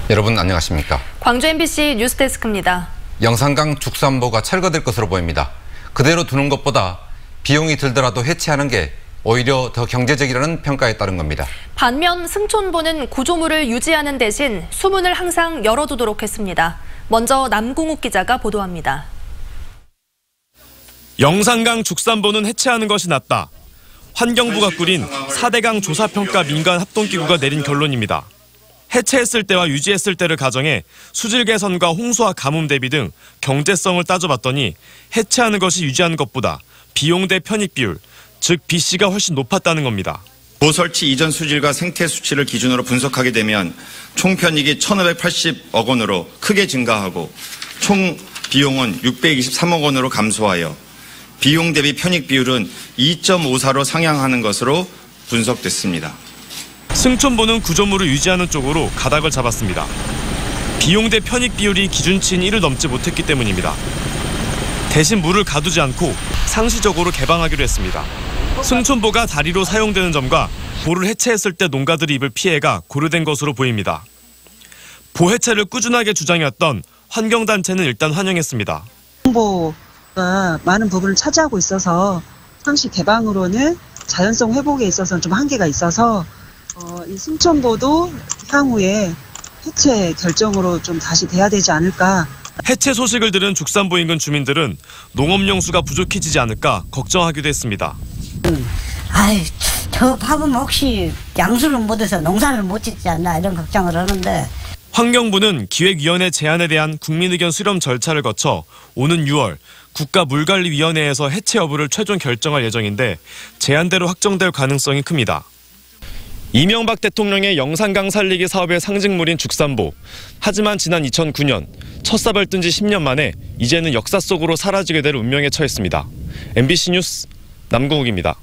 여러분 안녕하십니까? 광주 MBC 뉴스데스크입니다. 영산강 죽산보가 철거될 것으로 보입니다. 그대로 두는 것보다 비용이 들더라도 해체하는 게 오히려 더 경제적이라는 평가에 따른 겁니다. 반면 승촌보는 구조물을 유지하는 대신 수문을 항상 열어두도록 했습니다. 먼저 남궁욱 기자가 보도합니다. 영산강 죽산보는 해체하는 것이 낫다. 환경부가 꾸린 4대강 조사평가 민간 합동기구가 내린 결론입니다. 해체했을 때와 유지했을 때를 가정해 수질 개선과 홍수와 가뭄 대비 등 경제성을 따져봤더니 해체하는 것이 유지하는 것보다 비용 대 편익 비율, 즉 BC가 훨씬 높았다는 겁니다. 보 설치 이전 수질과 생태 수치를 기준으로 분석하게 되면 총 편익이 1,580억 원으로 크게 증가하고 총 비용은 623억 원으로 감소하여 비용 대비 편익 비율은 2.54로 상향하는 것으로 분석됐습니다. 승촌보는 구조물을 유지하는 쪽으로 가닥을 잡았습니다. 비용 대 편익 비율이 기준치인 1을 넘지 못했기 때문입니다. 대신 물을 가두지 않고 상시적으로 개방하기로 했습니다. 승촌보가 다리로 사용되는 점과 보를 해체했을 때 농가들이 입을 피해가 고려된 것으로 보입니다. 보 해체를 꾸준하게 주장해왔던 환경단체는 일단 환영했습니다. 홍보가 많은 부분을 차지하고 있어서 상시 개방으로는 자연성 회복에 있어서는 좀 한계가 있어서 이 승촌보도 향후에 해체 결정으로 좀 다시 돼야 되지 않을까. 해체 소식을 들은 죽산보 인근 주민들은 농업용 수가 부족해지지 않을까 걱정하기도 했습니다. 저 밥은 혹시 양수를 못해서 농사를 못 짓지 않나 이런 걱정을 하는데. 환경부는 기획위원회 제안에 대한 국민의견 수렴 절차를 거쳐 오는 6월 국가물관리위원회에서 해체 여부를 최종 결정할 예정인데 제안대로 확정될 가능성이 큽니다. 이명박 대통령의 영산강 살리기 사업의 상징물인 죽산보. 하지만 지난 2009년 첫 삽을 뜬 지 10년 만에 이제는 역사 속으로 사라지게 될 운명에 처했습니다. MBC 뉴스 남궁욱입니다.